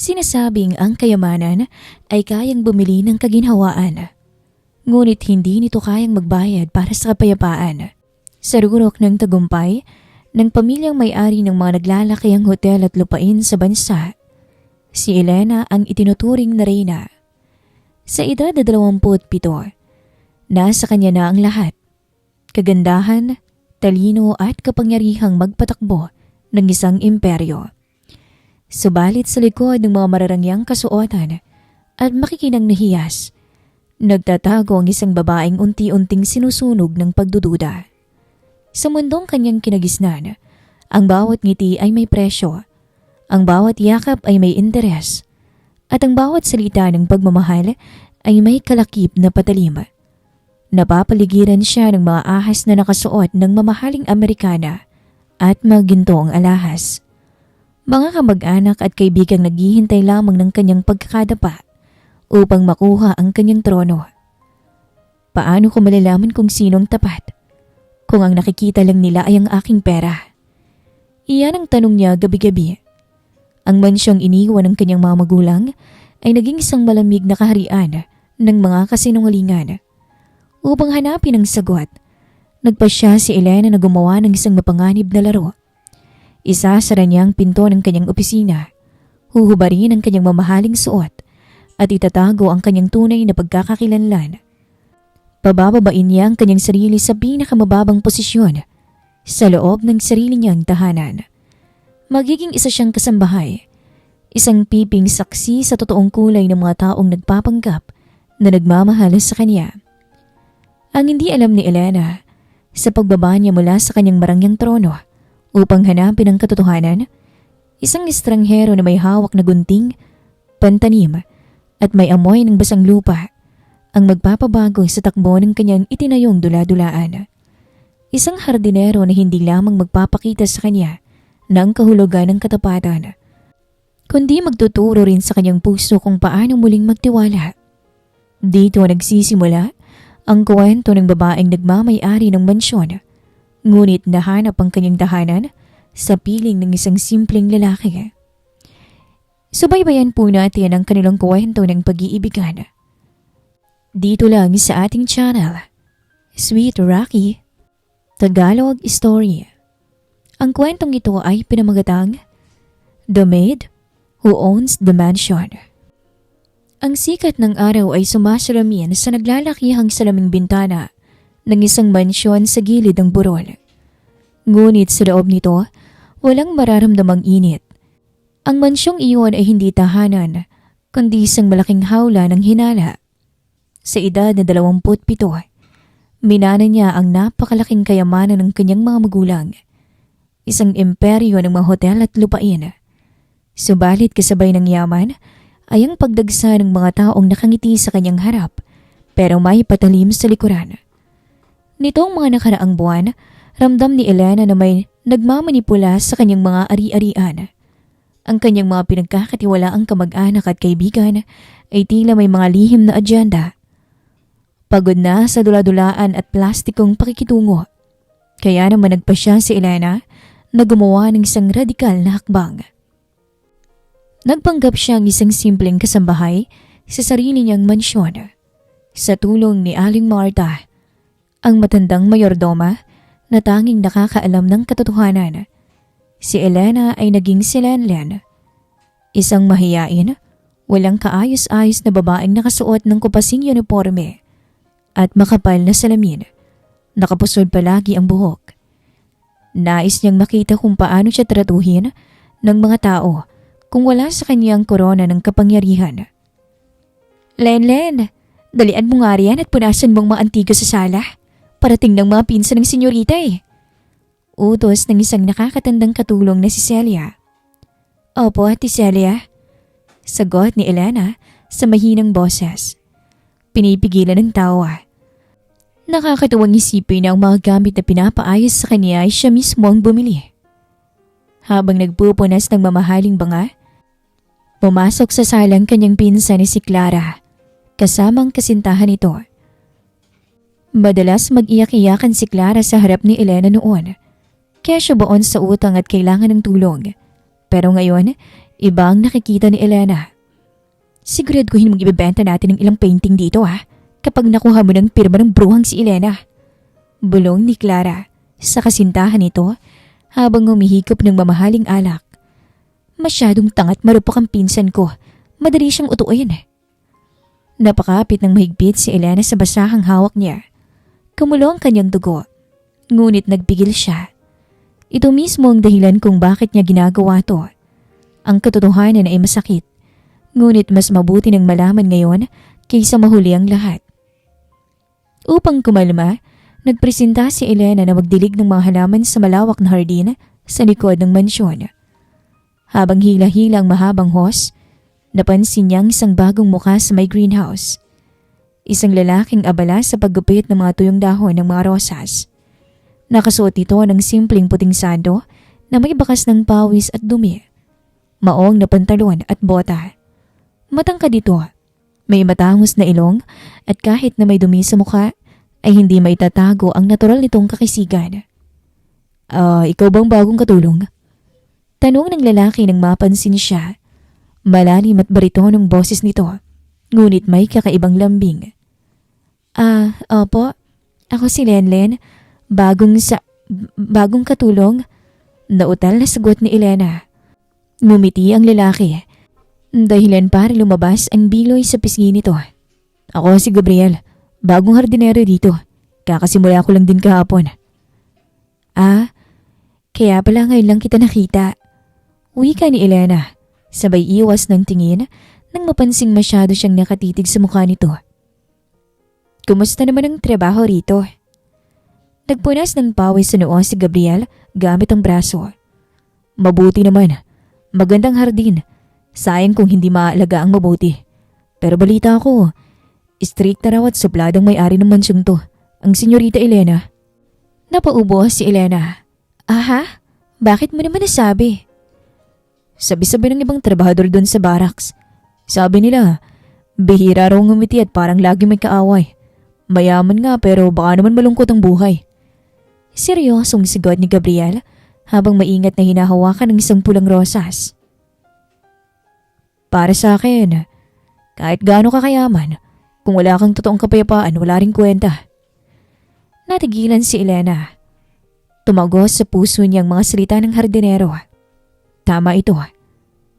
Sinasabing ang kayamanan ay kayang bumili ng kaginhawaan. Ngunit hindi nito kayang magbayad para sa kapayapaan. Sa rurok ng tagumpay, ng pamilyang may-ari ng mga naglalakihang hotel at lupain sa bansa, si Elena ang itinuturing na reyna. Sa edad na 27, nasa kanya na ang lahat. Kagandahan, talino at kapangyarihang magpatakbo ng isang imperyo. Subalit sa likod ng mga mararangyang kasuotan at makikinang nahiyas, nagtatago ang isang babaeng unti-unting sinusunog ng pagdududa. Sa mundong kanyang kinagisnan, ang bawat ngiti ay may presyo, ang bawat yakap ay may interes, at ang bawat salita ng pagmamahal ay may kalakip na patalim. Napapaligiran siya ng mga ahas na nakasuot ng mamahaling Amerikana at mga gintong alahas. Mga kamag-anak at kaibigang naghihintay lamang ng kanyang pagkakadapa upang makuha ang kanyang trono. Paano ko malalaman kung sinong tapat? Kung ang nakikita lang nila ay ang aking pera? Iyan ang tanong niya gabi-gabi. Ang mansyong iniwan ng kanyang mga magulang ay naging isang malamig na kaharian ng mga kasinungalingan. Upang hanapin ang sagot, nagpasya si Elena na gumawa ng isang mapanganib na laro. Isasara niya ang pinto ng kanyang opisina, huhubarin ang kanyang mamahaling suot, at itatago ang kanyang tunay na pagkakakilanlan. Pabababain niya ang kanyang sarili sa pinakamababang posisyon sa loob ng sarili niyang tahanan. Magiging isa siyang kasambahay, isang piping saksi sa totoong kulay ng mga taong nagpapanggap na nagmamahal sa kanya. Ang hindi alam ni Elena, sa pagbaba niya mula sa kanyang marangyang trono upang hanapin ang katotohanan, isang estranghero na may hawak na gunting, pantanim at may amoy ng basang lupa ang magpapabago sa takbo ng kanyang itinayong dula-dulaan. Isang hardinero na hindi lamang magpapakita sa kanya ng kahulugan ng katapatan, kundi magtuturo rin sa kanyang puso kung paano muling magtiwala. Dito nagsisimula ang kwento ng babaeng nagmamay-ari ng mansyon, ngunit nahanap ang kanyang tahanan sa piling ng isang simpleng lalaki. Subaybayan po natin ang kanilang kwento ng pag-iibigan. Dito lang sa ating channel, Sweet Rocky, Tagalog Story. Ang kwentong ito ay pinamagatang The Maid Who Owns the Mansion. Ang sikat ng araw ay sumasalamin sa naglalakihang salaming bintana ng isang mansyon sa gilid ng burol. Ngunit sa loob nito, walang mararamdamang init. Ang mansyong iyon ay hindi tahanan, kundi isang malaking hawla ng hinala. Sa edad na 27, minana niya ang napakalaking kayamanan ng kanyang mga magulang. Isang imperyo ng mga hotel at lupain. Subalit kasabay ng yaman ay ang pagdagsa ng mga taong nakangiti sa kanyang harap pero may patalim sa likuran. Nitong mga nakaraang buwan, ramdam ni Elena na may nagmamanipula sa kanyang mga ari-arian. Ang kanyang mga pinagkakatiwalaang kamag-anak at kaibigan ay tila may mga lihim na adyenda. Pagod na sa dula-dulaan at plastikong pakikitungo. Kaya naman nagpasya si Elena na gumawa ng isang radikal na hakbang. Nagpanggap siyang isang simpleng kasambahay sa sarili niyang mansyon. Sa tulong ni Aling Marta, ang matandang mayordoma na tanging nakakaalam ng katotohanan, si Elena ay naging si Lenlen. Isang mahiyain, walang kaayos-ayos na babaeng nakasuot ng kupasing uniforme at makapal na salamin. Nakapusod palagi ang buhok. Nais niyang makita kung paano siya tratuhin ng mga tao kung wala sa kanyang korona ng kapangyarihan. Lenlen, dalian mo nga riyan at punasan mong mga antigo sa sala. Parating ng mga pinsan ng senyorita eh. Utos ng isang nakakatandang katulong na si Celia. Opo, Ate Celia. Sagot ni Elena sa mahinang boses. Pinipigilan ng tawa. Nakakatuwang isipin na ang mga gamit na pinapaayos sa kanya ay siya mismo ang bumili. Habang nagpupunas ng mamahaling banga, pumasok sa salang kanyang pinsan ni si Clara, kasamang kasintahan nito. Madalas mag-iyak-iyakan si Clara sa harap ni Elena noon, kaya siya baon sa utang at kailangan ng tulong. Pero ngayon, Iba ang nakikita ni Elena. Siguraduhin mong ibebenta natin ng ilang painting dito kapag nakuha mo ng pirma ng bruhang si Elena. Bulong ni Clara sa kasintahan nito habang humihigop ng mamahaling alak. Masyadong tangat marupok ang pinsan ko. Madali siyang utuin. Napakapit ng mahigpit si Elena sa basahang hawak niya. Kumulo ang kanyang dugo. Ngunit nagpigil siya. Ito mismo ang dahilan kung bakit niya ginagawa to. Ang katotohanan ay masakit. Ngunit mas mabuti nang malaman ngayon kaysa mahuli ang lahat. Upang kumalma, nagpresenta si Elena na magdilig ng mga halaman sa malawak na hardin sa likod ng mansyon. Habang hila-hila ang mahabang hose, napansin niyang isang bagong mukha sa may greenhouse. Isang lalaking abala sa paggupit ng mga tuyong dahon ng mga rosas. Nakasuot ito ng simpleng puting sando na may bakas ng pawis at dumi. Maong na pantalon at bota. Matangkad ito. May matangos na ilong at kahit na may dumi sa mukha, ay hindi maitatago ang natural nitong kakisigan. Ikaw bang bagong katulong? Tanong ng lalaki nang mapansin siya. Malalim at baritonong boses nito, ngunit may kakaibang lambing. Opo. Ako si Lenlen. Bagong katulong. Nautal na sagot ni Elena. Ngumiti ang lalaki. Dahilan para lumabas ang biloy sa pisngi nito. Ako si Gabriel. Bagong hardinero dito. Kakasimula ko lang din kahapon. Kaya pala ngayon lang kita nakita. Wika ni Elena. Sabay iwas ng tingin nang mapansing masyado siyang nakatitig sa mukha nito. Kumusta naman ang trabaho rito? Nagpunas ng pawis sa noo si Gabriel gamit ang braso. Mabuti naman. Magandang hardin. Sayang kung hindi maalaga ang mabuti. Pero balita ko, strict na raw at supladong may-ari ng mansyong to, ang senyorita Elena. Napaubo si Elena. Aha? Bakit mo naman nasabi? Sabi-sabi ng ibang trabahador doon sa barracks. Sabi nila, bihira raw ngumiti at parang lagi may kaaway. Mayaman nga pero baka naman malungkot ang buhay. Seryosong sigot ni Gabriel habang maingat na hinahawakan ng isang pulang rosas. Para sa akin, kahit gaano ka kayaman, kung wala kang totoong kapayapaan, wala ring kwenta. Natigilan si Elena. Tumagos sa puso niyang mga salita ng hardinero. Tama ito.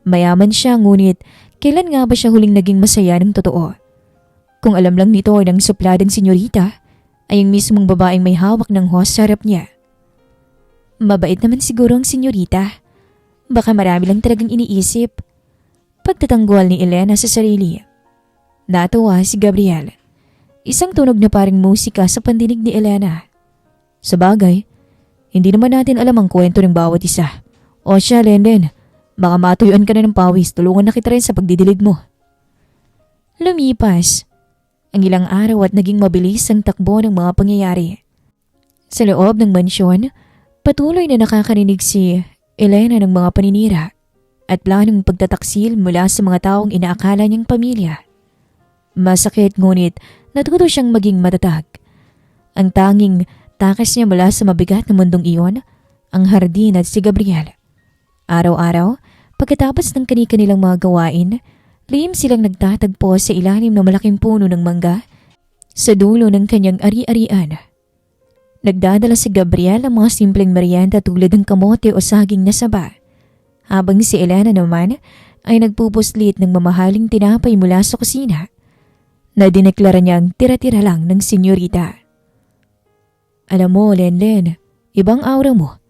Mayaman siya ngunit kailan nga ba siya huling naging masaya ng totoo? Kung alam lang nito ng supladang senyorita, ay ang mismong babaeng may hawak ng hose sa harap niya. Mabait naman siguro ang senyorita. Baka marami lang talagang iniisip. Pagtatanggol ni Elena sa sarili. Natuwa si Gabriel. Isang tunog na parang musika sa pandinig ni Elena. Sa bagay, hindi naman natin alam ang kwento ng bawat isa. O siya, Lenlen, baka matuyuan ka na ng pawis, tulungan na kita rin sa pagdidilig mo. Lumipas. Ang ilang araw at naging mabilis ang takbo ng mga pangyayari. Sa loob ng mansyon, patuloy na nakakarinig si Elena ng mga paninira at planong pagtataksil mula sa mga taong inaakala niyang pamilya. Masakit ngunit natuto siyang maging matatag. Ang tanging takas niya mula sa mabigat na mundong iyon, ang hardin at si Gabriel. Araw-araw, pagkatapos ng kani-kanilang mga gawain, lihim silang nagtatagpo sa ilalim ng malaking puno ng mangga sa dulo ng kanyang ari-arian. Nagdadala si Gabriel ng mga simpleng merienda tulad ng kamote o saging na saba, habang si Elena naman ay nagpupuslit ng mamahaling tinapay mula sa kusina na dineklara niyang tira-tira lang ng senyorita. Alam mo, Lenlen, ibang aura mo.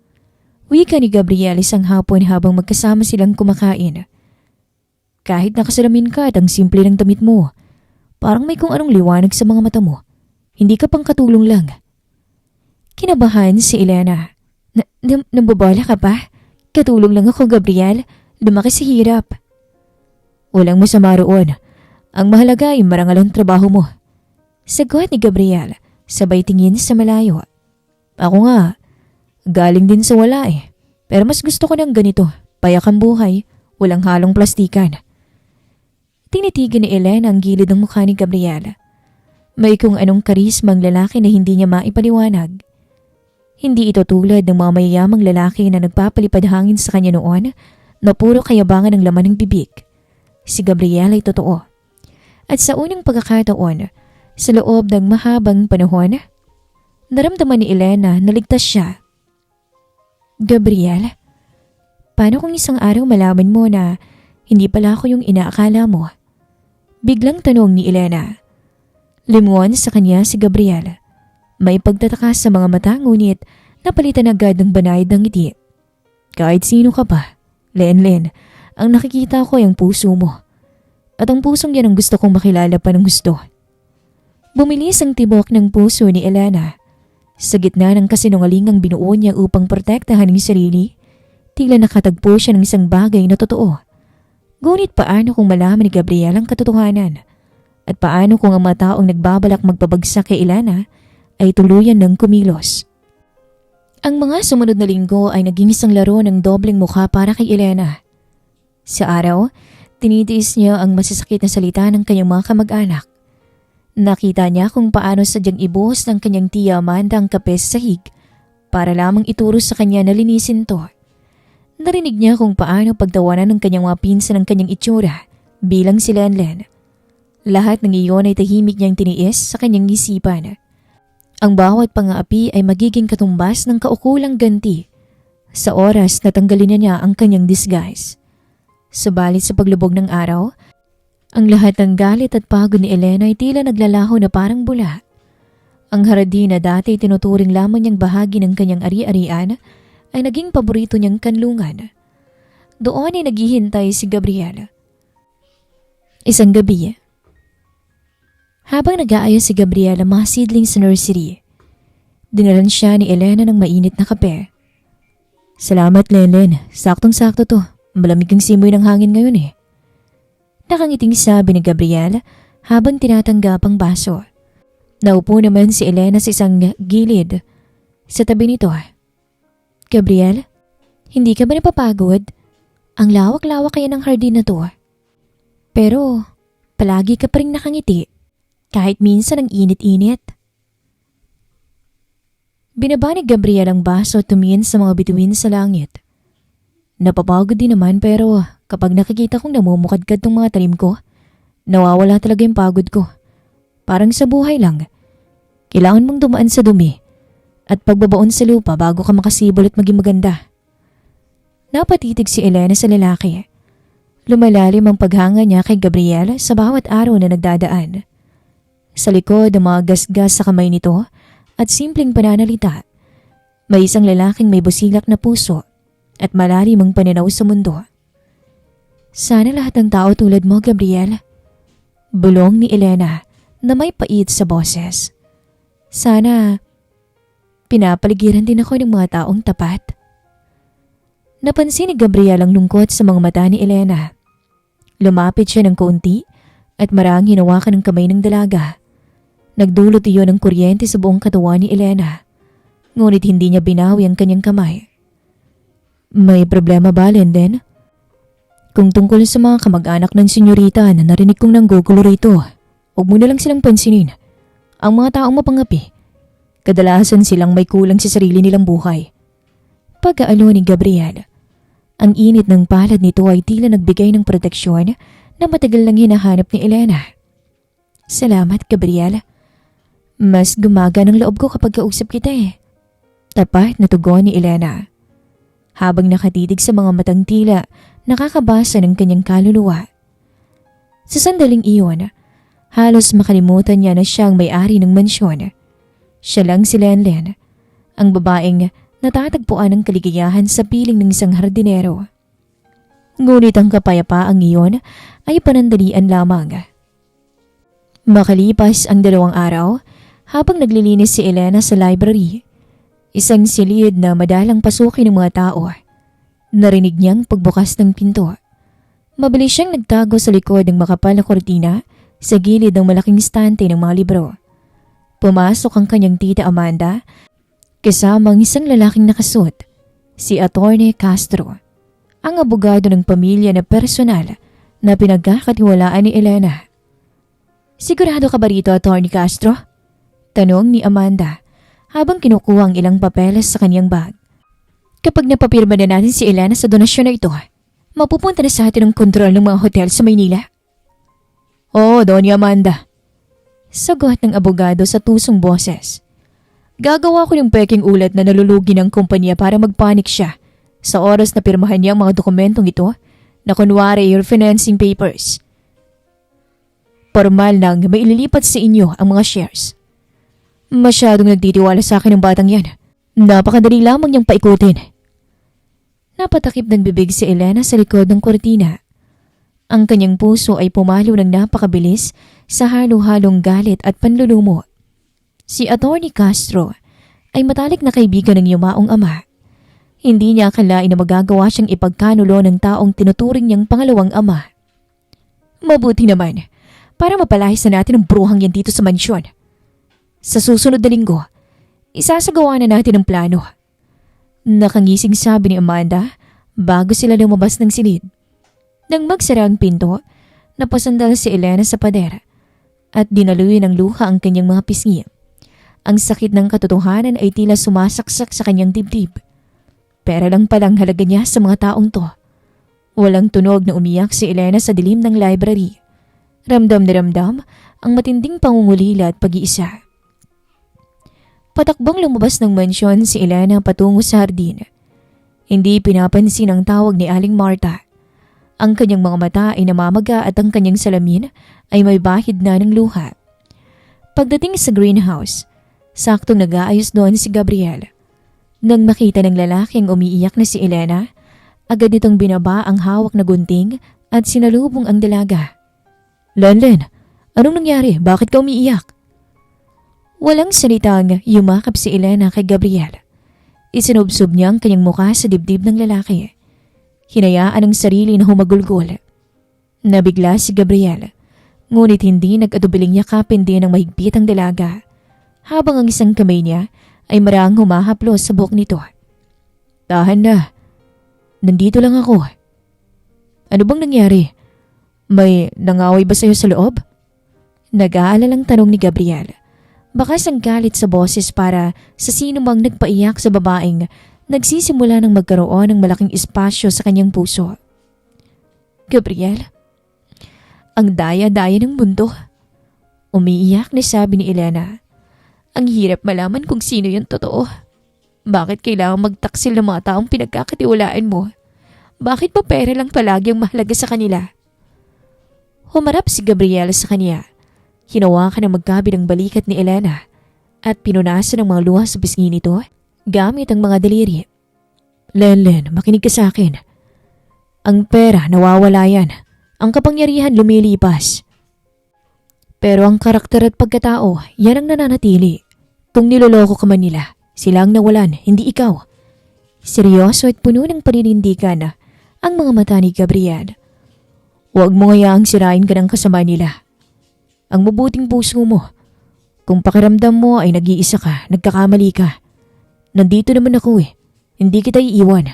Wika ni Gabriel isang hapon habang magkasama silang kumakain. Kahit nakasalamin ka at ang simple ng damit mo, parang may kung anong liwanag sa mga mata mo. Hindi ka pang katulong lang. Kinabahan si Elena. Nambabala ka pa? Katulong lang ako, Gabriel. Lumaki sa hirap. Walang masama roon. Ang mahalaga ay marangal ang trabaho mo. Sagot ni Gabriel, sabay tingin sa malayo. Ako nga, galing din sa wala eh. Pero mas gusto ko ng ganito, payak ang buhay, walang halong plastikan. Tinitigan ni Elena ang gilid ng mukha ni Gabriel. May kung anong karisma ang lalaki na hindi niya maipaliwanag. Hindi ito tulad ng mga mayayamang lalaki na nagpapalipad hangin sa kanya noon na puro kayabangan ang laman ng bibig. Si Gabriel ay totoo. At sa unang pagkakataon, sa loob ng mahabang panahon, naramdaman ni Elena na ligtas siya. Gabriel, paano kung isang araw malaman mo na hindi pala ako yung inaakala mo? Biglang tanong ni Elena. Limuan sa kanya si Gabriel. May pagtataka sa mga mata ngunit napalitan agad ng banayad ng ngiti. Kahit sino ka pa, Lenlen, ang nakikita ko ay ang puso mo. At ang pusong yan ang gusto kong makilala pa ng gusto. Bumilis ang tibok ng puso ni Elena. Sa gitna ng kasinungalingang binuo niya upang protektahan ang sarili, tila nakatagpo siya ng isang bagay na totoo. Ngunit paano kung malaman ni Gabriel ang katotohanan? At paano kung ang mga taong nagbabalak magpabagsak kay Elena ay tuluyan ng kumilos? Ang mga sumunod na linggo ay naging isang laro ng dobleng mukha para kay Elena. Sa araw, tinitiis niya ang masasakit na salita ng kanyang mga kamag-anak. Nakita niya kung paano sadyang ibuhos ng kanyang tiya Amanda ang kape sa sahig para lamang ituro sa kanya na linisin to. Narinig niya kung paano pagtawanan ng kanyang mga pinsan ang kanyang itsura bilang si Lenlen. Lahat ng iyon ay tahimik niyang tiniis sa kanyang isipan. Ang bawat pang-aapi ay magiging katumbas ng kaukulang ganti sa oras na tanggalin niya ang kanyang disguise. Subalit sa paglubog ng araw, ang lahat ng galit at pagod ni Elena ay tila naglalaho na parang bula. Ang hardin na dati tinuturing lamang niyang bahagi ng kanyang ari-arian ay naging paborito niyang kanlungan. Doon ay naghihintay si Gabriel. Isang gabi, habang nag-aayos si Gabriel ang mga seedling sa nursery, dinalan siya ni Elena ng mainit na kape. Salamat, Lenlen. Saktong-sakto to. Malamig ang simoy ng hangin ngayon eh. Nakangiting sabi ni Gabriel habang tinatanggap ang baso. Naupo naman si Elena sa isang gilid sa tabi nito. Gabriel, hindi ka ba napapagod? Ang lawak-lawak kaya ng hardin na to. Pero palagi ka pa rin nakangiti. Kahit minsan ang init-init. Binaba ni Gabriel ang baso at tumingin sa mga bituin sa langit. Napapagod din naman pero kapag nakikita kong namumukadkad tong mga tanim ko, nawawala talaga yung pagod ko. Parang sa buhay lang. Kailangan mong dumaan sa dumi at pagbabaon sa lupa bago ka makasibol at maging maganda. Napatitig si Elena sa lalaki. Lumalalim ang paghanga niya kay Gabriel sa bawat araw na nagdadaan. Sa likod ang mga gasgas sa kamay nito at simpleng pananalita, may isang lalaking may busilak na puso at malalim ang pananaw sa mundo. Sana lahat ng tao tulad mo, Gabriel. Bulong ni Elena na may pait sa boses. Sana pinapaligiran din ako ng mga taong tapat. Napansin ni Gabriel ang lungkot sa mga mata ni Elena. Lumapit siya ng kaunti at marang hinawakan ng kamay ng dalaga. Nagdulot iyon ng kuryente sa buong katawan ni Elena. Ngunit hindi niya binawi ang kanyang kamay. May problema ba, Lenlen? Kung tungkol sa mga kamag-anak ng senyorita na narinig kong nanggugulo rito, huwag mo na lang silang pansinin. Ang mga taong mapangapi, kadalasan silang may kulang sa sarili nilang buhay. Pag-aalo ni Gabriel, ang init ng palad nito ay tila nagbigay ng proteksyon na matagal lang hinahanap ni Elena. Salamat, Gabriel. Mas gumaga ng loob ko kapag kausap kita eh. Tapat na tugon ni Elena. Habang nakatitig sa mga matang tila, nakakabasa ng kanyang kaluluwa. Sa sandaling iyon, halos makalimutan niya na siya ang may-ari ng mansyon. Siya lang si Lenlen, ang babaeng natatagpuan ng kaligayahan sa piling ng isang hardinero. Ngunit ang kapayapaang iyon ay panandalian lamang. Makalipas ang 2 araw, habang naglilinis si Elena sa library, isang silid na madalang pasukin ng mga tao, narinig niyang pagbukas ng pinto. Mabilis siyang nagtago sa likod ng makapal na kortina sa gilid ng malaking estante ng mga libro. Pumasok ang kanyang tita Amanda, kasama ang isang lalaking nakasuot, si Atty. Castro, ang abogado ng pamilya na personal na pinagkakatiwalaan ni Elena. Sigurado ka ba rito, Atty. Castro? Tanong ni Amanda habang kinukuha ang ilang papeles sa kanyang bag. Kapag napapirma na natin si Elena sa donasyon na ito, Mapupunta na sa atin ang kontrol ng mga hotel sa Maynila. Oo, Doña Amanda. Sagot ng abogado sa tusong boses. Gagawa ko ng peking ulat na nalulugi ng kumpanya para magpanik siya sa oras na pirmahan niya ang mga dokumentong ito na kunwari your financing papers. Formal nang maililipat sa inyo ang mga shares. Masyadong nagtitiwala sa akin ang batang yan. Napakadali lamang niyang paikutin. Napatakip ng bibig si Elena sa likod ng kortina. Ang kanyang puso ay pumalo ng napakabilis sa halo-halong galit at panlulumo. Si Atty. Castro ay matalik na kaibigan ng yumaong ama. Hindi niya akalain na magagawa siyang ipagkanulo ng taong tinuturing niyang pangalawang ama. Mabuti naman, para mapalayas na natin ang bruhang yan dito sa mansyon. Sa susunod na linggo, isasagawa na natin ang plano. Nakangising sabi ni Amanda bago sila lumabas ng silid. Nang magsara ang pinto, napasandal si Elena sa pader at dinaluin ng luha ang kanyang mga pisngi. Ang sakit ng katotohanan ay tila sumasaksak sa kanyang dibdib. Pera lang palang halaga niya sa mga taong to. Walang tunog na umiyak si Elena sa dilim ng library. Ramdam na ramdam ang matinding pangungulila at pag-iisa. Patakbong lumabas ng mansyon si Elena patungo sa hardin. Hindi pinapansin ang tawag ni Aling Marta. Ang kanyang mga mata ay namamaga at ang kanyang salamin ay may bahid na ng luha. Pagdating sa greenhouse, saktong nag-aayos doon si Gabriel. Nang makita ng lalaki ang umiiyak na si Elena, agad itong binaba ang hawak na gunting at sinalubong ang dalaga. Lenlen, anong nangyari? Bakit ka umiiyak? Walang salitang yumakap si Elena kay Gabriel. Isinubsob niya ang kanyang mukha sa dibdib ng lalaki. Hinayaan ang sarili na humagulgol. Nabigla si Gabriel, ngunit hindi nag-atubiling yakapin din ng mahigpit ang dalaga, habang ang isang kamay niya ay marang humahaplos sa buhok nito. Tahan na. Nandito lang ako. Ano bang nangyari? May nangaway ba sa'yo sa loob? Nag-aalalang tanong ni Gabriel. Bakas ang galit sa boses para sa sino mang nagpaiyak sa babaeng nagsisimula ng magkaroon ng malaking espasyo sa kanyang puso. Gabriel, ang daya-daya ng mundo. Umiiyak na sabi ni Elena. Ang hirap malaman kung sino yung totoo. Bakit kailangan magtaksil ng mga taong pinagkakatiwalaan mo? Bakit pa pera lang palagi ang mahalaga sa kanila? Humarap si Gabriel sa kanya. Hinawakan ang magkabilang balikat ni Elena at pinunasan ng mga luha sa pisngi nito gamit ang mga daliri. Lenlen, makinig ka sa akin. Ang pera nawawala yan. Ang kapangyarihan lumilipas. Pero ang karakter at pagkatao, yan ang nananatili. Kung niloloko ka man nila, sila ang nawalan, hindi ikaw. Seryoso at puno ng paninindigan ang mga mata ni Gabriel. Huwag mo hayaang sirain ka ng kasama nila. Ang mabuting puso mo. Kung pakiramdam mo ay nag-iisa ka, nagkakamali ka. Nandito naman ako eh. Hindi kita iiwan.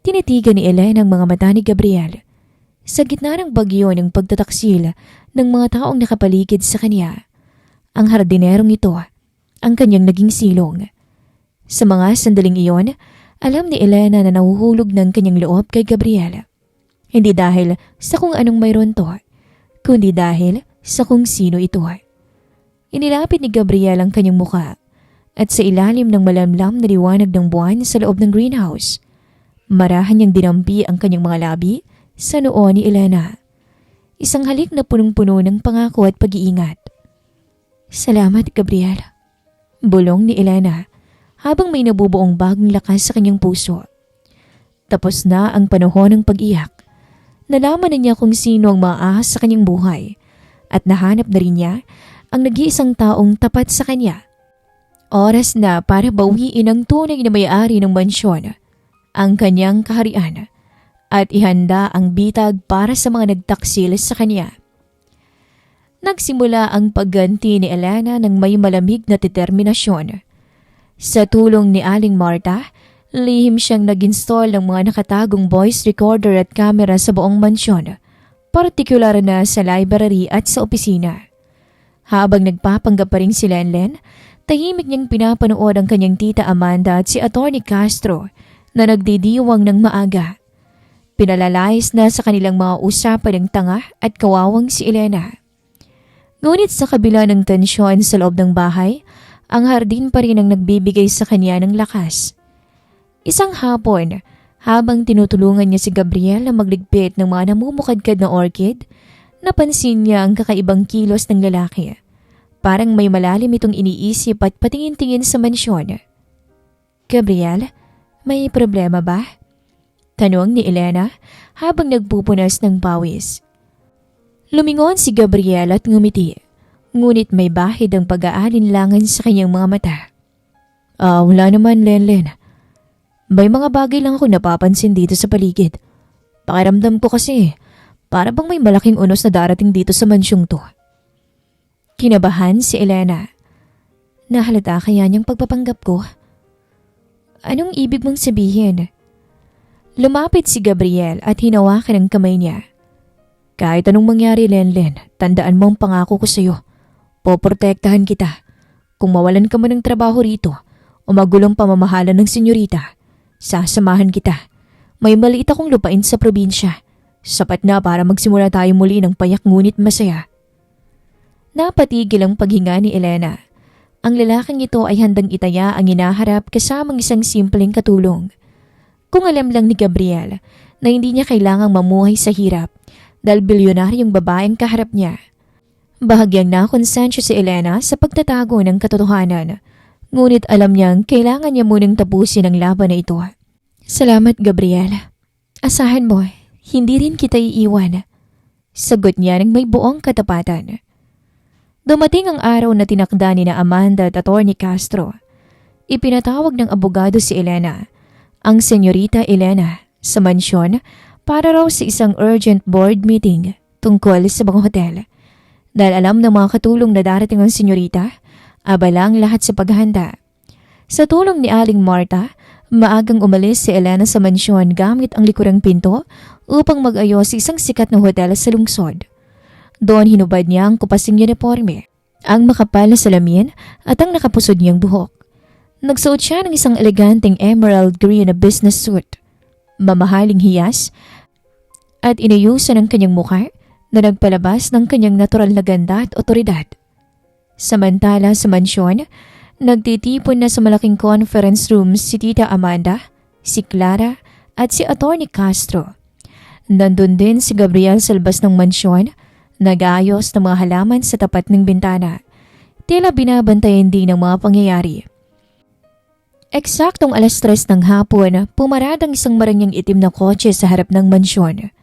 Tinitigan ni Elena ang mga mata ni Gabriel. Sa gitna ng bagyo ng pagtataksil ng mga taong nakapaligid sa kanya, ang hardinerong ito ang kanyang naging silong. Sa mga sandaling iyon, alam ni Elena na nahuhulog ng kanyang loob kay Gabriel. Hindi dahil sa kung anong mayroon to, kundi dahil sa kung sino ito. Inilapit ni Gabriel ang kanyang muka at sa ilalim ng malamlam na liwanag ng buwan sa loob ng greenhouse, marahan niyang dinampi ang kanyang mga labi sa noo ni Elena. Isang halik na punong-puno ng pangako at pag-iingat. Salamat, Gabriel. Bulong ni Elena habang may nabubuong bagong lakas sa kanyang puso. Tapos na ang panahon ng pag-iyak. Nalaman na niya kung sino ang maaahas sa kanyang buhay at nahanap na rin niya ang nag-iisang taong tapat sa kanya. Oras na para bawiin ang tunay na may-ari ng mansyon, ang kanyang kaharian, at ihanda ang bitag para sa mga nagtaksil sa kanya. Nagsimula ang pagganti ni Elena ng may malamig na determinasyon. Sa tulong ni Aling Marta, lihim siyang nag-install ng mga nakatagong voice recorder at camera sa buong mansyon, partikular na sa library at sa opisina. Habang nagpapanggap pa rin si Lenlen, tahimik niyang pinapanood ang kanyang tita Amanda at si Atty. Castro na nagdidiwang ng maaga. Pinalalayas na sa kanilang mga usapan ng tanga at kawawang si Elena. Ngunit sa kabila ng tensyon sa loob ng bahay, ang hardin pa rin ang nagbibigay sa kanya ng lakas. Isang hapon, habang tinutulungan niya si Gabriel na magligpit ng mga namumukadkad na orchid, napansin niya ang kakaibang kilos ng lalaki. Parang may malalim itong iniisip at patingin-tingin sa mansyon. "Gabriel, may problema ba?" Tanong ni Elena habang nagpupunas ng pawis. Lumingon si Gabriel at ngumiti, ngunit may bahid ang pag-aalinlangan sa kanyang mga mata. Wala naman, Lenlen. May mga bagay lang ako napapansin dito sa paligid. Pakiramdam ko kasi, para bang may malaking unos na darating dito sa mansyong to." Kinabahan si Elena. Nahalata kaya niyang pagpapanggap ko? Anong ibig mong sabihin? Lumapit si Gabriel at hinawakan ang kamay niya. "Kahit anong mangyari, Lenlen, tandaan mo ang pangako ko sa iyo. Poprotektahan kita. Kung mawalan ka man ng trabaho rito o magulong pamamahala ng senyorita, sasamahan kita. May maliit akong lupain sa probinsya. Sapat na para magsimula tayo muli ng payak ngunit masaya." Napatigil ang paghinga ni Elena. Ang lalaking ito ay handang itaya ang hinaharap kasamang isang simpleng katulong. Kung alam lang ni Gabriel na hindi niya kailangang mamuhay sa hirap dahil bilyonaryong babaeng kaharap niya. Bahagyang nakonsensya si Elena sa pagtatago ng katotohanan, ngunit alam niyang kailangan niya munang tapusin ang laban na ito. "Salamat, Gabriel. Asahan mo, hindi rin kita iiwan." Sagot niya ng may buong katapatan. Dumating ang araw na tinakda ni na Amanda at Atty. Castro. Ipinatawag ng abogado si Elena, ang senyorita Elena, sa mansyon para raw sa isang urgent board meeting tungkol sa mga hotel. Dahil alam ng mga katulong na darating ang senyorita, abala ang lahat sa paghahanda. Sa tulong ni Aling Marta, maagang umalis si Elena sa mansyon gamit ang likurang pinto upang mag-ayos sa isang sikat na hotel sa lungsod. Doon hinubad niya ang kupasing uniforme, ang makapal na salamin at ang nakapusod niyang buhok. Nagsuot siya ng isang eleganteng emerald green na business suit, mamahaling hiyas, at inayusan ang kanyang mukha na nagpalabas ng kanyang natural na ganda at otoridad. Samantala sa mansyon, nagtitipon na sa malaking conference room si Tita Amanda, si Clara at si Atty. Castro. Nandun din si Gabriel sa labas ng mansyon, nag-aayos ng mga halaman sa tapat ng bintana. Tila binabantayan din ng mga pangyayari. Eksaktong 3:00 ng hapon, pumaradang isang marangyang itim na kotse sa harap ng mansyon.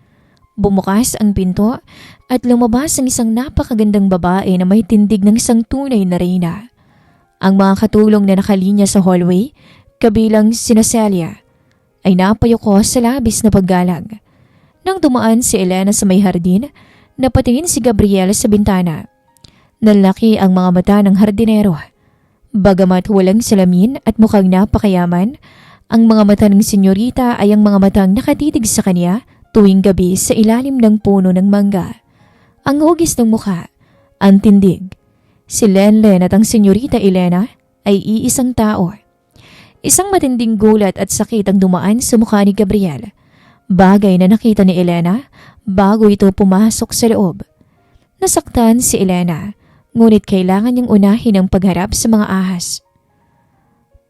Bumukas ang pinto at lumabas ang isang napakagandang babae na may tindig ng isang tunay na reyna. Ang mga katulong na nakalinya sa hallway, kabilang sina Celia, ay napayuko sa labis na paggalang. Nang dumaan si Elena sa may hardin, napatingin si Gabriel sa bintana. Nalaki ang mga mata ng hardinero. Bagamat walang salamin at mukhang napakayaman, ang mga mata ng senyorita ay ang mga matang nakatitig sa kanya tuwing gabi sa ilalim ng puno ng mangga. Ang hugis ng mukha, ang tindig. Si Lenlen at ang senyorita Elena ay iisang tao. Isang matinding gulat at sakit ang dumaan sa mukha ni Gabriel. Bagay na nakita ni Elena bago ito pumasok sa loob. Nasaktan si Elena, ngunit kailangan niyang unahin ang pagharap sa mga ahas.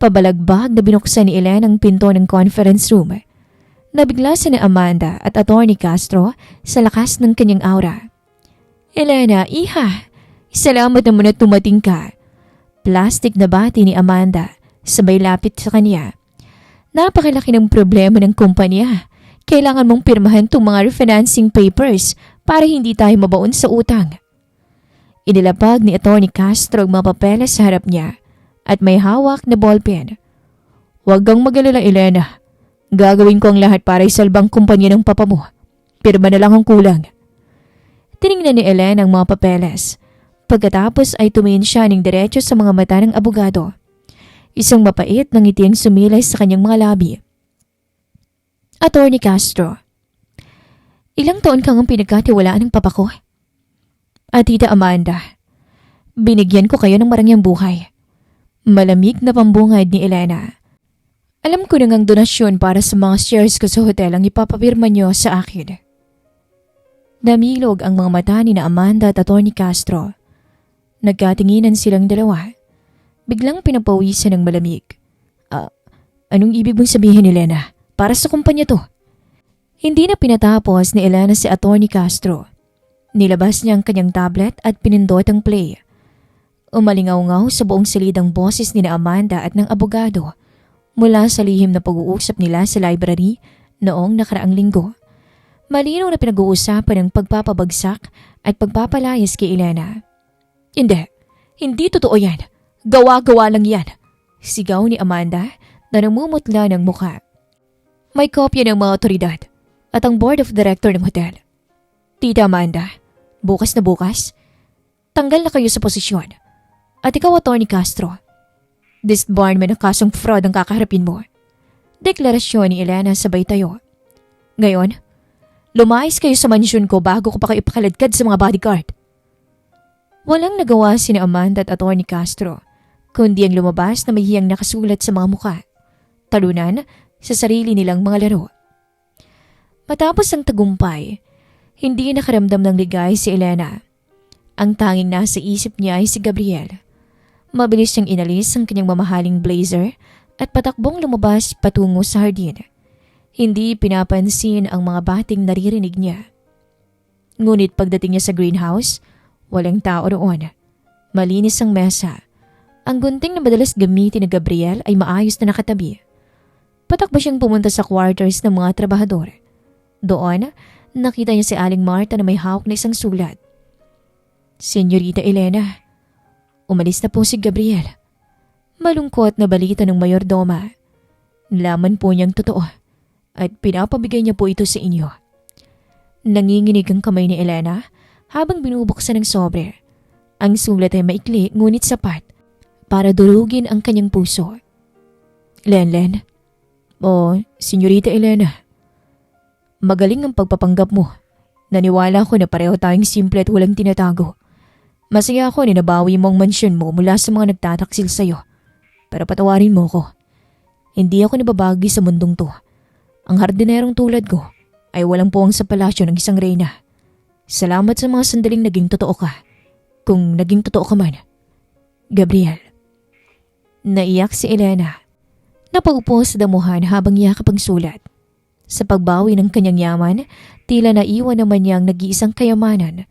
Pabalagbag na binuksan ni Elena ang pinto ng conference room. Nabigla si na Amanda at Atty. Castro sa lakas ng kanyang aura. "Elena, iha, salamat naman at tumating ka." Plastic na bati ni Amanda, sabay lapit sa kanya. "Napakalaki ng problema ng kumpanya. Kailangan mong pirmahan itong mga refinancing papers para hindi tayo mabaon sa utang." Inilapag ni Atty. Castro ang mga papeles sa harap niya at may hawak na ballpen. "Huwag kang mag-alala, Elena. Gagawin ko ang lahat para isalbang kumpanya ng papa mo. Pirma na lang ang kulang." Tiningnan ni Elena ang mga papeles. Pagkatapos ay tumingin siya ng diretso sa mga mata ng abogado. Isang mapait na ngiti ang sumilay sa kanyang mga labi. "Atty. Castro, ilang taon kang ang pinagkatiwalaan ng papa ko? At Tita Amanda, binigyan ko kayo ng marangyang buhay." Malamig na pambungad ni Elena. Alam ko nang ang donasyon para sa mga shares ko sa hotel ang ipapapirma niyo sa akin. Namilog ang mga mata ni na Amanda at Atty. Castro. Nagkatinginan silang dalawa. Biglang pinapawisan ng malamig. Anong ibig mong sabihin, Elena? Para sa kumpanya to. Hindi na pinatapos ni Elena si Atty. Castro. Nilabas niya ang kanyang tablet at pinindot ang play. Umalingaw-ngaw sa buong silidang boses ni na Amanda at ng abogado mula sa lihim na pag-uusap nila sa library noong nakaraang linggo. Malinaw na pinag-uusapan ang pagpapabagsak at pagpapalayas kay Elena. Hindi totoo yan. Gawa-gawa lang yan. Sigaw ni Amanda na namumutla ng mukha. May kopya ng mga otoridad at ang board of director ng hotel. Tita Amanda, bukas na bukas, tanggal na kayo sa posisyon. At ikaw, Atty. Castro, disbarment ng kasong fraud ang kakaharapin mo. Deklarasyon ni Elena sabay tayo. Ngayon, lumayas kayo sa mansyon ko bago ko pa kayo pakaladkad sa mga bodyguard. Walang nagawa si Amanda at Atty. Castro, kundi ang lumabas na may hiyang nakasulat sa mga muka. Talunan sa sarili nilang mga laro. Matapos ang tagumpay, hindi nakaramdam ng ligay si Elena. Ang tanging nasa isip niya ay si Gabriel. Mabilis niyang inalis ang kanyang mamahaling blazer at patakbong lumabas patungo sa hardin. Hindi pinapansin ang mga bating naririnig niya. Ngunit pagdating niya sa greenhouse, walang tao roon. Malinis ang mesa. Ang gunting na madalas gamitin ni Gabriel ay maayos na nakatabi. Patakbo siyang pumunta sa quarters ng mga trabahador. Doon, nakita niya si Aling Marta na may hawak na isang sulat. Senyorita Elena, umalis na po si Gabriel. Malungkot na balita ng mayordoma. Laman po niyang totoo at pinapabigay niya po ito sa inyo. Nanginginig ang kamay ni Elena habang binubuksan ng sobre. Ang sulat ay maikli ngunit sapat para durugin ang kanyang puso. Lenlen, Senyorita Elena, magaling ang pagpapanggap mo. Naniwala ko na pareho tayong simple at walang tinatago. Masaya ako na nabawi mo ang mansyon mo mula sa mga nagtataksil sa'yo. Pero patawarin mo ko. Hindi ako nababagi sa mundong to. Ang hardinerong tulad ko ay walang puwang sa palasyo ng isang reyna. Salamat sa mga sandaling naging totoo ka. Kung naging totoo ka man. Gabriel. Naiyak si Elena. Napaupo sa damuhan habang yakap ang sulat. Sa pagbawi ng kanyang yaman, tila naiwan naman niya ang nag-iisang kayamanan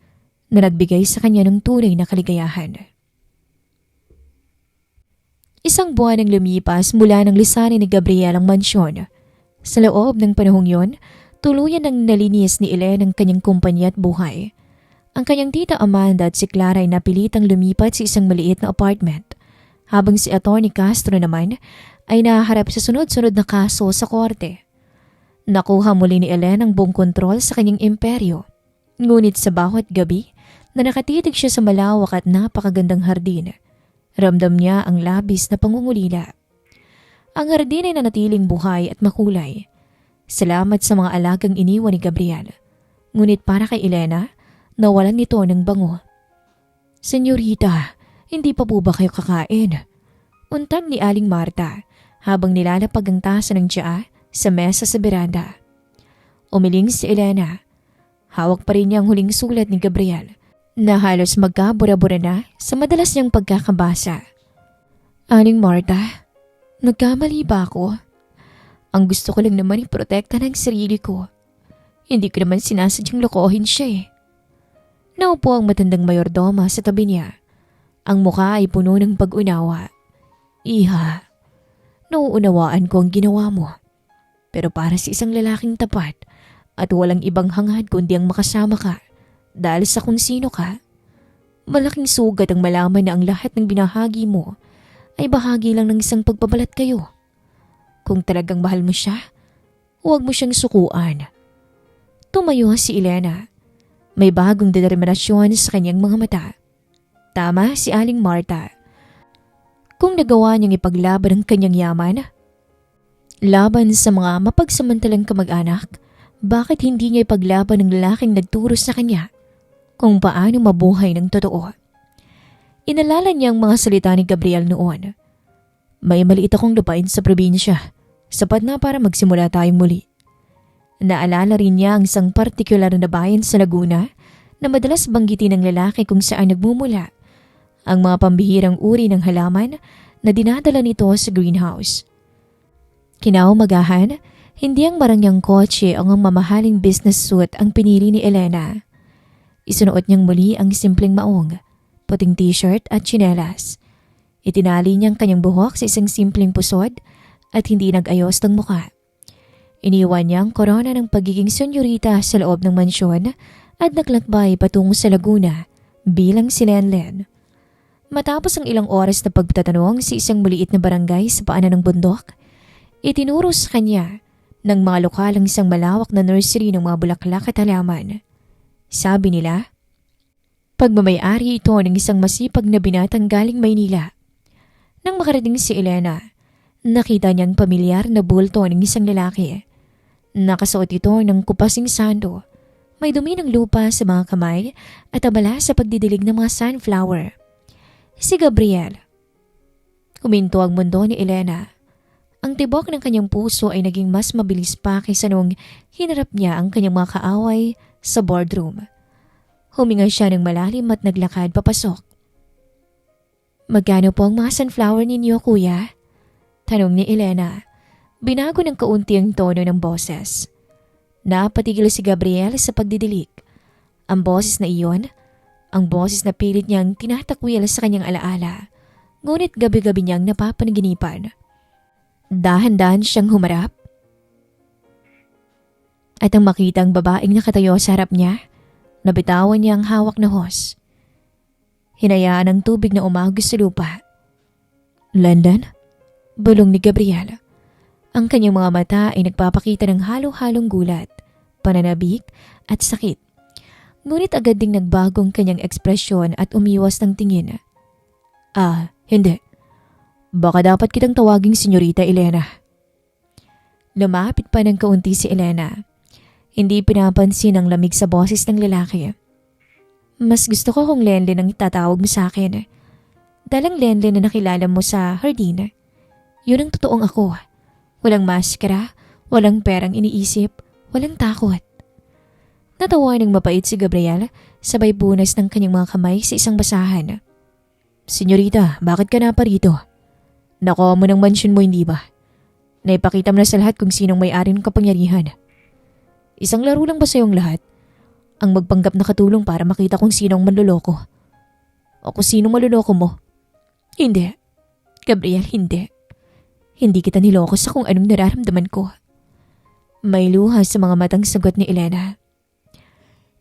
na nagbigay sa kanya ng tunay na kaligayahan. Isang buwan ang lumipas mula nang lisanin ni Gabriel ang mansyon. Sa loob ng panahong yon, tuluyan nang nalinis ni Ellen ang kanyang kumpanya at buhay. Ang kanyang tita Amanda at si Clara ay napilitang lumipat sa isang maliit na apartment, habang si Atty. Castro naman ay nahaharap sa sunod-sunod na kaso sa korte. Nakuha muli ni Ellen ang buong kontrol sa kanyang imperyo. Ngunit sa bawat gabi na nakatitig siya sa malawak at napakagandang hardin, ramdam niya ang labis na pangungulila. Ang hardin ay nanatiling buhay at makulay. Salamat sa mga alagang iniwan ni Gabriel. Ngunit para kay Elena, nawalan nito ng bango. Senyorita, hindi pa po ba kayo kakain? Untag ni Aling Marta habang nilalapag ang tasa ng tsaa sa mesa sa beranda. Umiling si Elena. Hawak pa rin niya ang huling sulat ni Gabriel na halos magkabura-bura na sa madalas niyang pagkakabasa. Aling Marta, nagkamali ba ako? Ang gusto ko lang naman iprotekta ng sarili ko. Hindi ko naman sinasadyang lokohin siya eh. Naupo ang matandang mayordoma sa tabi niya. Ang mukha ay puno ng pag-unawa. Iha, nauunawaan ko ang ginawa mo. Pero para sa isang lalaking tapat at walang ibang hangad kundi ang makasama ka dahil sa kung sino ka, malaking sugat ang malaman na ang lahat ng binahagi mo ay bahagi lang ng isang pagbabalat kayo. Kung talagang mahal mo siya, huwag mo siyang sukuan. Tumayo si Elena. May bagong determinasyon sa kanyang mga mata. Tama si Aling Marta. Kung nagawa niyang ipaglaban ang kanyang yaman, laban sa mga mapagsamantalang kamag-anak, bakit hindi niya ipaglaban ng lalaking nagturo sa kanya kung paano mabuhay ng totoo? Inalala niya ang mga salita ni Gabriel noon. May maliit akong lupain sa probinsya Sapat na para magsimula tayong muli. Naalala rin niya ang isang partikular na bayan sa Laguna na madalas banggitin ng lalaki kung saan nagmumula ang mga pambihirang uri ng halaman na dinadala nito sa greenhouse. Kinaumagahan, hindi ang marangyang kotse o ang mamahaling business suit ang pinili ni Elena. Isunuot niyang muli ang simpleng maong, puting t-shirt at tsinelas. Itinali niyang kanyang buhok sa isang simpleng pusod at hindi nag-ayos ng mukha. Iniwan niya ang korona ng pagiging senyorita sa loob ng mansyon at naglakbay patungo sa Laguna bilang si Lenlen. Matapos ang ilang oras na pagtatanong sa isang maliit na barangay sa paanan ng bundok, itinuro sa kanya ng mga lokalang isang malawak na nursery ng mga bulaklak at halaman. Sabi nila, pagmamayari ito ng isang masipag na binatang galing Maynila. Nang makarating si Elena, nakita niyang pamilyar na bulto ng isang lalaki. Nakasuot ito ng kupasing sando. May dumi ng lupa sa mga kamay at abala sa pagdidilig ng mga sunflower. Si Gabriel. Huminto ang mundo ni Elena. Ang tibok ng kanyang puso ay naging mas mabilis pa kaysa nung hinarap niya ang kanyang mga kaaway sa boardroom. Huminga siya ng malalim at naglakad papasok. Magkano po ang mga sunflower ninyo, kuya? Tanong ni Elena. Binago ng kaunti ang tono ng boses. Napatigil si Gabriel sa pagdidilig. Ang boses na iyon, ang boses na pilit niyang tinatakwil sa kanyang alaala, ngunit gabi-gabi niyang napapanaginipan. Dahan-dahan siyang humarap. At ang makita ang babaeng nakatayo sa harap niya, nabitawan niya ang hawak na hose. Hinayaan ang tubig na umagos sa lupa. London? Bulong ni Gabriel. Ang kanyang mga mata ay nagpapakita ng halo-halong gulat, pananabik at sakit. Ngunit agad ding nagbago ang kanyang ekspresyon at umiwas ng tingin. Hindi. Baka dapat kitang tawaging Senyorita Elena. Lumapit pa ng kaunti si Elena. Hindi pinapansin ang lamig sa boses ng lalaki. Mas gusto ko kung Lenlen ang itatawag mo sa akin. Dalang Lenlen na nakilala mo sa Hardin. Yun ang totoong ako. Walang maskara, walang perang iniisip, walang takot. Natawa ng mapait si Gabriel, sabay bunas ng kanyang mga kamay sa isang basahan. Senyorita, bakit ka na pa rito? Nakuha mo ng mansyon mo, hindi ba? Naipakita mo na sa lahat kung sinong may-ari ng kapangyarihan. Isang laro lang ba sa iyong lahat? Ang magpanggap na katulong para makita kung sinong manloloko. O kung sinong maloloko mo? Hindi. Gabriel, hindi. Hindi kita niloko sa kung anong nararamdaman ko. May luha sa mga matang sagot ni Elena.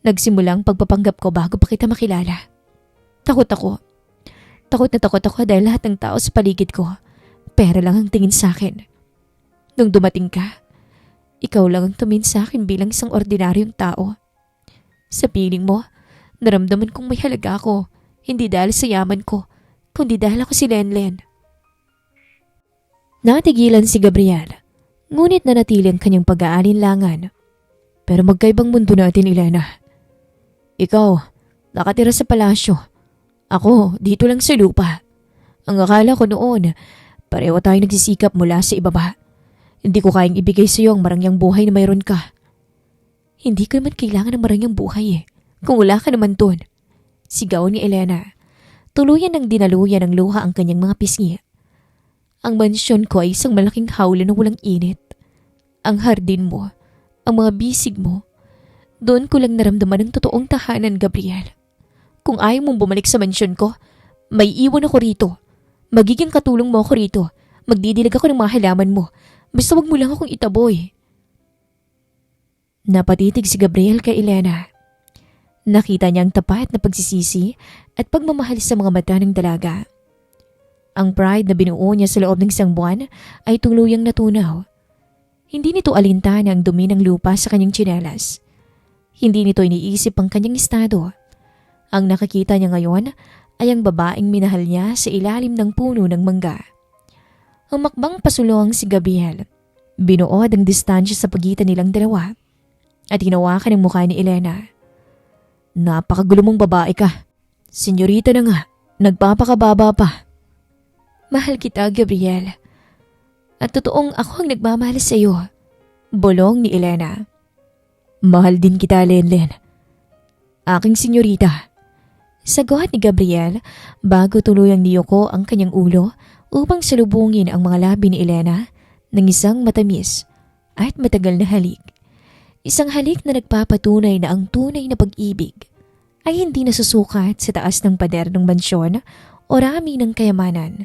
Nagsimula ang pagpapanggap ko bago pa kita makilala. Takot ako. Takot na takot ako dahil lahat ng tao sa paligid ko, pera lang ang tingin sa akin. Nung dumating ka, ikaw lang ang tumingin sa akin bilang isang ordinaryong tao. Sa piling mo, naramdaman kong may halaga ako, hindi dahil sa yaman ko, kundi dahil ako si Lenlen. Natigilan si Gabriel, ngunit nanatili ang kanyang pag-aalinlangan. Pero magkaibang mundo natin, Elena. Ikaw, nakatira sa palasyo. Ako, dito lang sa lupa. Ang akala ko noon, pareho tayo nagsisikap mula sa ibaba. Hindi ko kayang ibigay sa iyo ang marangyang buhay na mayroon ka. Hindi ka naman kailangan ng marangyang buhay kung wala ka naman doon. Sigaw ni Elena. Tuluyan ng dinaluyan ng luha ang kanyang mga pisngi. Ang mansyon ko ay isang malaking hawla na walang init. Ang hardin mo, ang mga bisig mo, doon ko lang naramdaman ang totoong tahanan, Gabriel. Kung ayaw mong bumalik sa mansyon ko, may iwan ako rito. Magiging katulong mo ako rito. Magdidilig ako ng mga halaman mo. Basta wag mo lang akong itaboy. Napatitig si Gabriel kay Elena. Nakita niya ang tapat na pagsisisi at pagmamahal sa mga mata ng dalaga. Ang pride na binuo niya sa loob ng isang buwan ay tuluyang natunaw. Hindi nito alintana ang dumi ng lupa sa kanyang tsinelas. Hindi nito iniisip ang kanyang estado. Ang nakikita niya ngayon ay ang babaeng minahal niya sa ilalim ng puno ng mangga. Humakbang pasulong si Gabriel. Binuod ang distansya sa pagitan nilang dalawa at hinawakan ang mukha ni Elena. Napakagulo mong babae ka. Senyorita na nga, nagpapakababa pa. Mahal kita, Gabriel. At totoong ako ang nagmamahal sa iyo. Bulong ni Elena. Mahal din kita, Lenlen. Aking senyorita. Sagot ni Gabriel bago tuluyang niyoko ang kanyang ulo upang salubungin ang mga labi ni Elena ng isang matamis at matagal na halik. Isang halik na nagpapatunay na ang tunay na pag-ibig ay hindi nasusukat sa taas ng pader ng mansyon o rami ng kayamanan,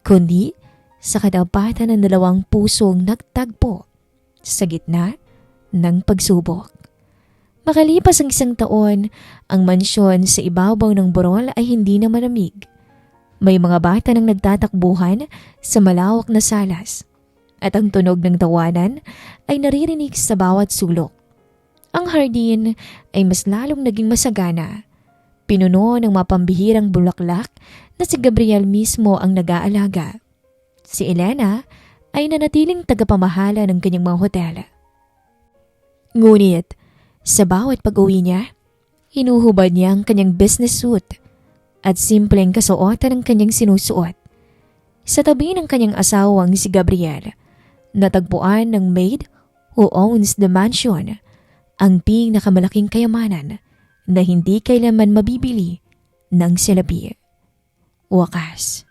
kundi sa katapatan ng dalawang pusong nagtagpo sa gitna ng pagsubok. Makalipas ang 1 taon, ang mansyon sa ibabaw ng burol ay hindi na malamig. May mga bata nang nagtatakbuhan sa malawak na salas at ang tunog ng tawanan ay naririnig sa bawat sulok. Ang hardin ay mas lalong naging masagana. Pinuno ng mapambihirang bulaklak na si Gabriel mismo ang nag-aalaga. Si Elena ay nanatiling tagapamahala ng kanyang mga hotel. Ngunit, sa bawat pag-uwi niya, hinuhubad niya ang kanyang business suit at simpleng kasuotan ng kanyang sinusuot. Sa tabi ng kanyang asawang si Gabriel, natagpuan ng maid who owns the mansion ang pinakamalaking kayamanan na hindi kailanman mabibili ng salapi. Wakas.